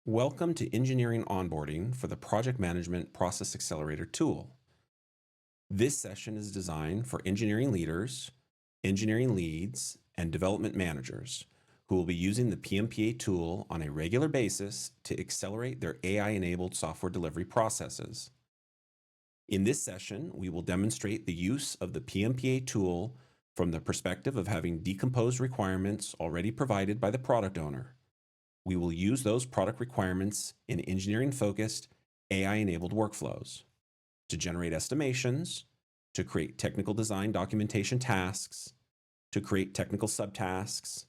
Welcome to Engineering Onboarding for the Project Management Process Accelerator tool. This session is designed for engineering leaders, engineering leads, and development managers who will be using the PMPA tool on a regular basis to accelerate their AI-enabled software delivery processes. In this session, we will demonstrate the use of the PMPA tool from the perspective of having decomposed requirements already provided by the product owner. We will use those product requirements in engineering-focused, AI-enabled workflows to generate estimations, to create technical design documentation tasks, to create technical subtasks,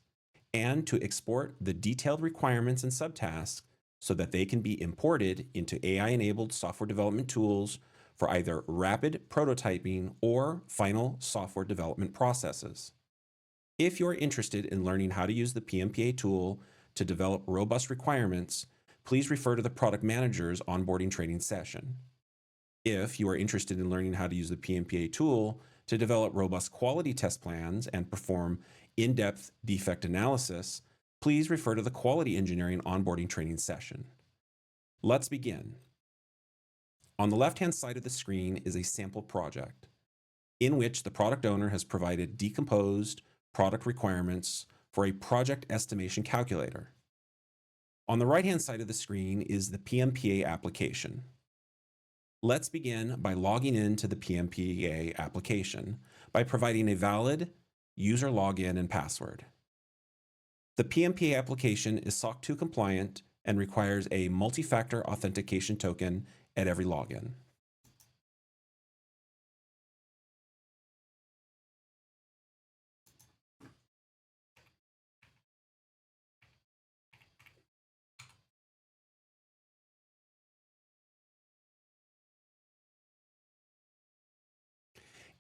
and to export the detailed requirements and subtasks so that they can be imported into AI-enabled software development tools for either rapid prototyping or final software development processes. If you're interested in learning how to use the PMPA tool to develop robust requirements, please refer to the product manager's onboarding training session. If you are interested in learning how to use the PMPA tool to develop robust quality test plans and perform in-depth defect analysis, please refer to the quality engineering onboarding training session. Let's begin. On the left-hand side of the screen is a sample project in which the product owner has provided decomposed product requirements for a project estimation calculator. On the right-hand side of the screen is the PMPA application. Let's begin by logging into the PMPA application by providing a valid user login and password. The PMPA application is SOC 2 compliant and requires a multi-factor authentication token at every login.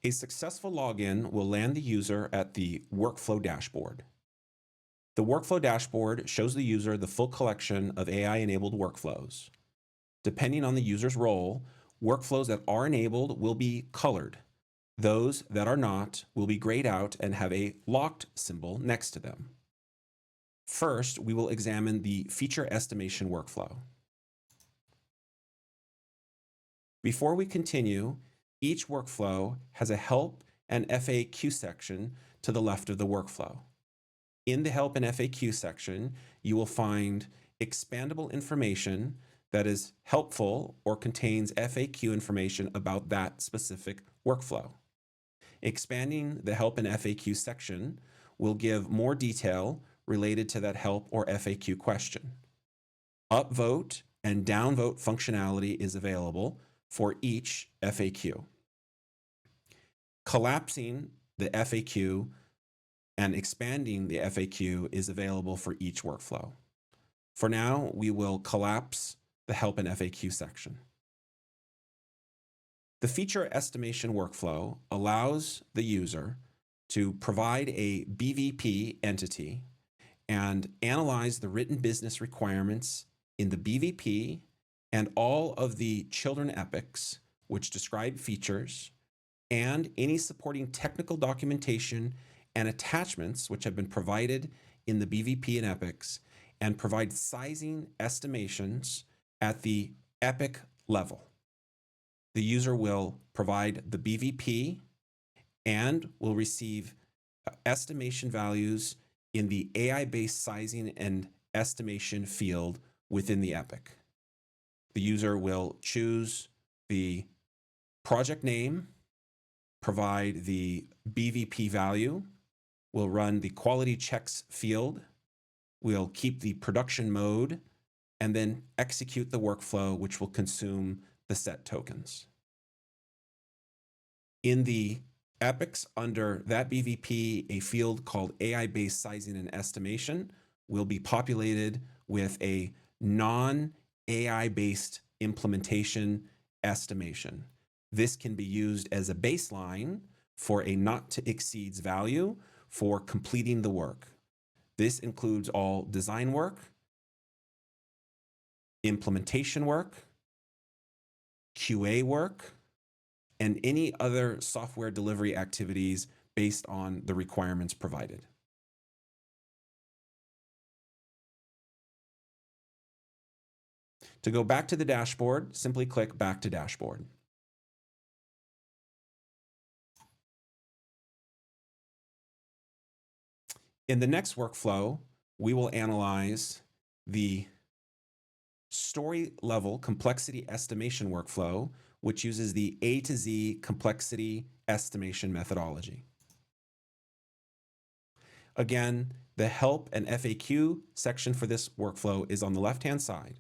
A successful login will land the user at the workflow dashboard. The workflow dashboard shows the user the full collection of AI-enabled workflows. Depending on the user's role, workflows that are enabled will be colored. Those that are not will be grayed out and have a locked symbol next to them. First, we will examine the feature estimation workflow. Before we continue, each workflow has a help and FAQ section to the left of the workflow. In the help and FAQ section, you will find expandable information that is helpful or contains FAQ information about that specific workflow. Expanding the help and FAQ section will give more detail related to that help or FAQ question. Upvote and downvote functionality is available for each FAQ. Collapsing the FAQ and expanding the FAQ is available for each workflow. For now, we will collapse the help and FAQ section. The feature estimation workflow allows the user to provide a BVP entity and analyze the written business requirements in the BVP and all of the children epics, which describe features, and any supporting technical documentation and attachments which have been provided in the BVP and epics, and provide sizing estimations at the epic level. The user will provide the BVP and will receive estimation values in the AI-based sizing and estimation field within the epic. The user will choose the project name, provide the BVP value, will run the quality checks field, will keep the production mode, and then execute the workflow, which will consume the set tokens. In the epics under that BVP, a field called AI-based sizing and estimation will be populated with a non-AI-based implementation estimation. This can be used as a baseline for a not to exceeds value for completing the work. This includes all design work, implementation work, QA work, and any other software delivery activities based on the requirements provided. To go back to the dashboard, simply click Back to Dashboard. In the next workflow, we will analyze the story level complexity estimation workflow, which uses the A to Z complexity estimation methodology. Again, the help and FAQ section for this workflow is on the left-hand side.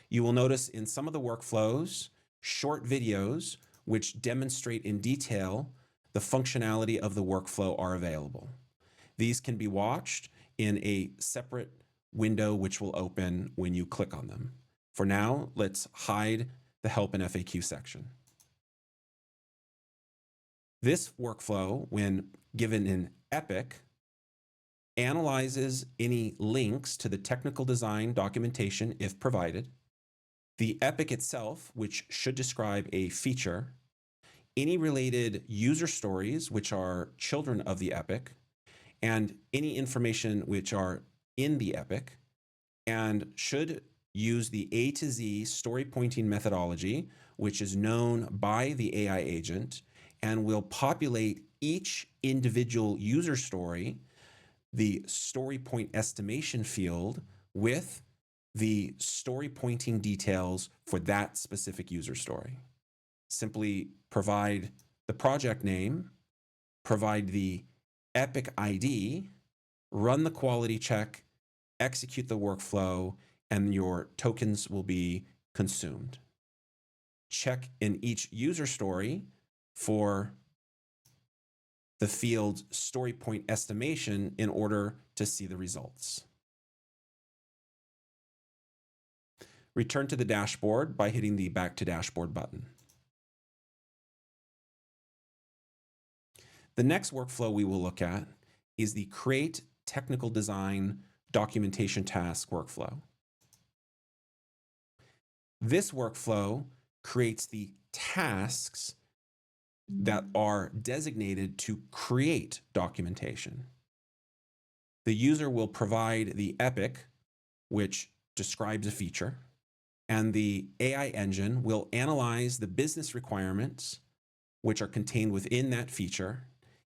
You will notice in some of the workflows, short videos which demonstrate in detail the functionality of the workflow are available. These can be watched in a separate window which will open when you click on them. For now, let's hide the help and FAQ section. This workflow, when given in Epic, analyzes any links to the technical design documentation if provided, the Epic itself, which should describe a feature, any related user stories, which are children of the Epic, and any information which are in the Epic, and should use the A to Z story pointing methodology, which is known by the AI agent, and will populate each individual user story, the story point estimation field, with the story pointing details for that specific user story. Simply provide the project name, provide the Epic ID, run the quality check, execute the workflow, and your tokens will be consumed. Check in each user story for the field story point estimation in order to see the results. Return to the dashboard by hitting the Back to Dashboard button. The next workflow we will look at is the Create Technical Design Documentation Task workflow. This workflow creates the tasks that are designated to create documentation. The user will provide the Epic, which describes a feature, and the AI engine will analyze the business requirements which are contained within that feature,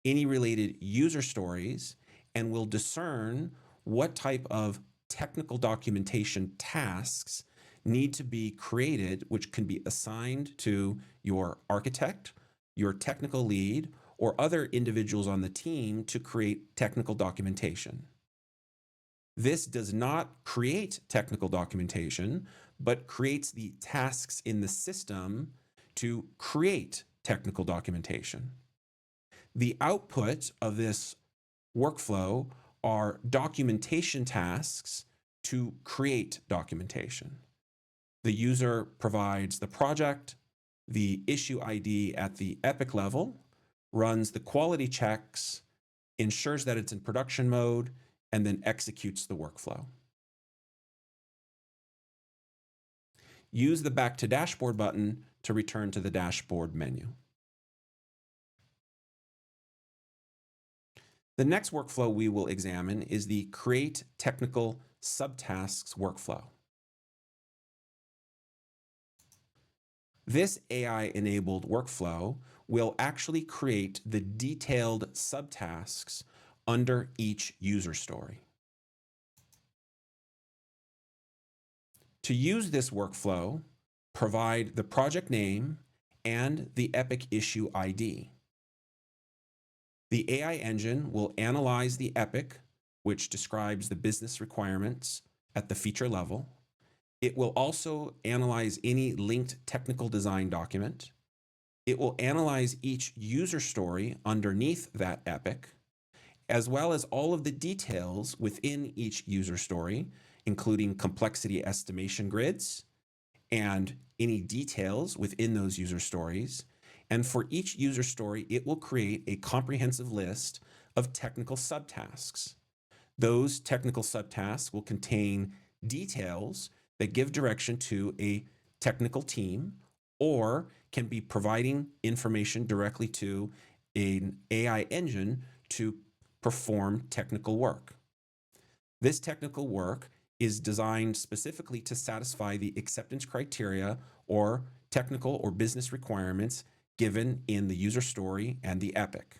any related user stories, and will discern what type of technical documentation tasks need to be created, which can be assigned to your architect, your technical lead, or other individuals on the team to create technical documentation. This does not create technical documentation, but creates the tasks in the system to create technical documentation. The output of this workflow are documentation tasks to create documentation. The user provides the project, the issue ID at the Epic level, runs the quality checks, ensures that it's in production mode, and then executes the workflow. Use the Back to Dashboard button to return to the dashboard menu. The next workflow we will examine is the Create Technical Subtasks workflow. This AI-enabled workflow will actually create the detailed subtasks under each user story. To use this workflow, provide the project name and the Epic issue ID. The AI engine will analyze the Epic, which describes the business requirements at the feature level. It will also analyze any linked technical design document. It will analyze each user story underneath that Epic, as well as all of the details within each user story, including complexity estimation grids and any details within those user stories. And for each user story, it will create a comprehensive list of technical subtasks. Those technical subtasks will contain details that give direction to a technical team or can be providing information directly to an AI engine to perform technical work. This technical work is designed specifically to satisfy the acceptance criteria or technical or business requirements given in the user story and the epic.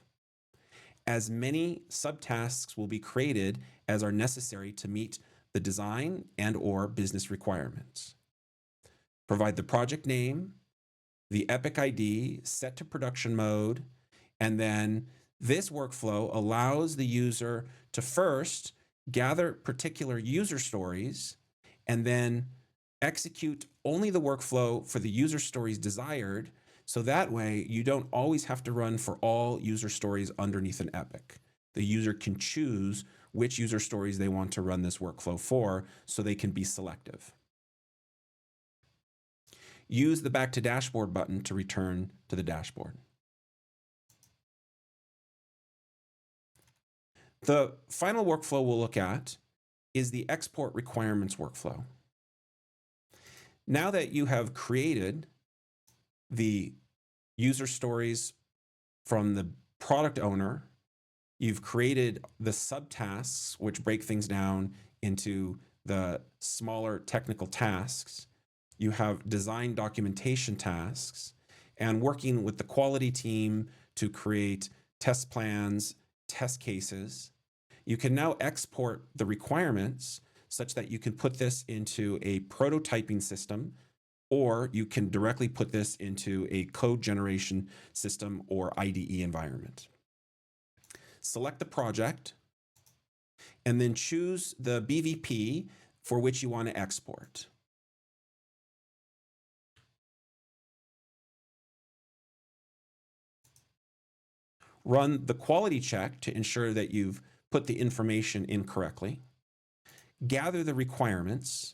As many subtasks will be created as are necessary to meet the design and or business requirements. Provide the project name, the epic ID, set to production mode, and then this workflow allows the user to first gather particular user stories and then execute only the workflow for the user stories desired. So that way you don't always have to run for all user stories underneath an epic. The user can choose which user stories they want to run this workflow for so they can be selective. Use the Back to Dashboard button to return to the dashboard. The final workflow we'll look at is the export requirements workflow. Now that you have created the user stories from the product owner, you've created the subtasks, which break things down into the smaller technical tasks. You have design documentation tasks and working with the quality team to create test plans, test cases. You can now export the requirements such that you can put this into a prototyping system, or you can directly put this into a code generation system or IDE environment. Select the project and then choose the BVP for which you want to export. Run the quality check to ensure that you've put the information in correctly. Gather the requirements.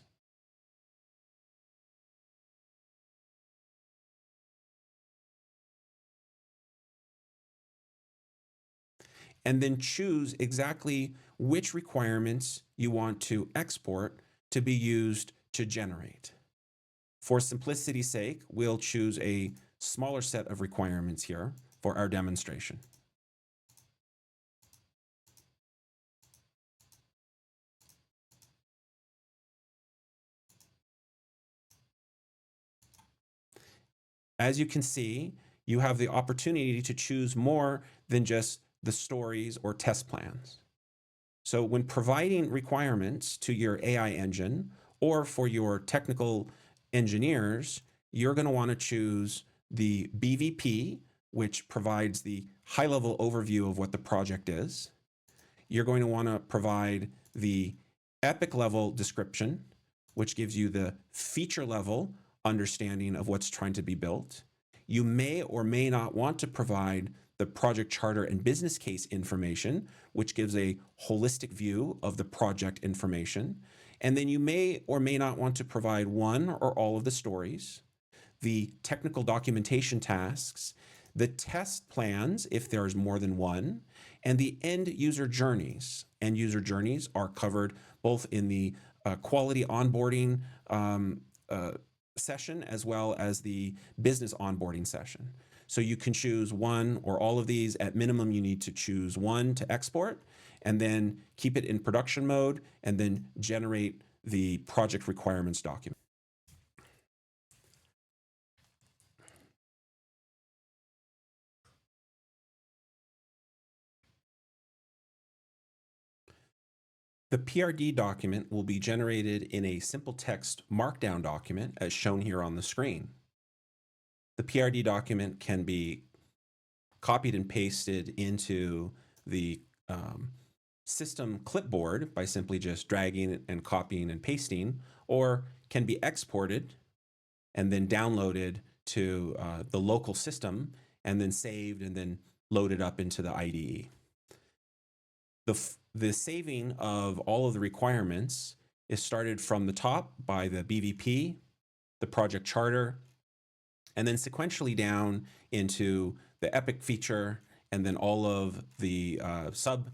And then choose exactly which requirements you want to export to be used to generate. For simplicity's sake, we'll choose a smaller set of requirements here for our demonstration. As you can see, you have the opportunity to choose more than just the stories or test plans. So when providing requirements to your AI engine or for your technical engineers, you're going to want to choose the BVP, which provides the high-level overview of what the project is. You're going to want to provide the epic level description, which gives you the feature level understanding of what's trying to be built. You may or may not want to provide the project charter and business case information, which gives a holistic view of the project information. And then you may or may not want to provide one or all of the stories, the technical documentation tasks, the test plans, if there's more than one, and the end user journeys. End user journeys are covered both in the quality onboarding session as well as the business onboarding session. So you can choose one or all of these. At minimum, you need to choose one to export and then keep it in production mode and then generate the project requirements document. The PRD document will be generated in a simple text markdown document as shown here on the screen. The PRD document can be copied and pasted into the system clipboard by simply just dragging and copying and pasting, or can be exported and then downloaded to the local system and then saved and then loaded up into the IDE. The saving of all of the requirements is started from the top by the BVP, the project charter, and then sequentially down into the epic feature, and then all of the sub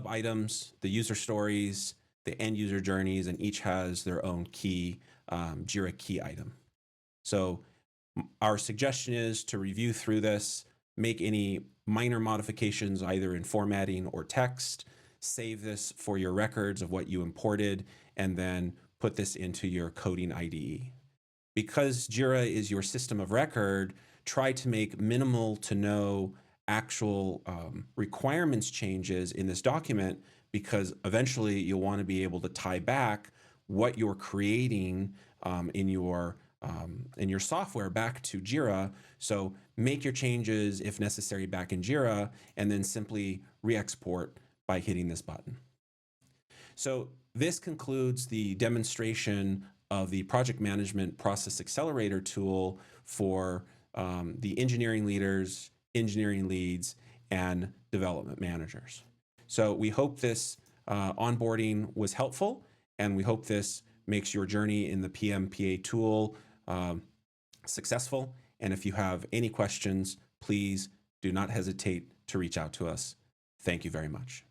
items, the user stories, the end user journeys, and each has their own key, JIRA key item. So our suggestion is to review through this, make any minor modifications either in formatting or text, save this for your records of what you imported, and then put this into your coding IDE. Because Jira is your system of record, try to make minimal to no actual requirements changes in this document, because eventually you'll want to be able to tie back what you're creating in your software back to Jira. So make your changes, if necessary, back in Jira, and then simply re-export by hitting this button. So this concludes the demonstration of the Project Management Process Accelerator tool for the engineering leaders, engineering leads, and development managers. So we hope this onboarding was helpful, and we hope this makes your journey in the PMPA tool successful. And if you have any questions, please do not hesitate to reach out to us. Thank you very much.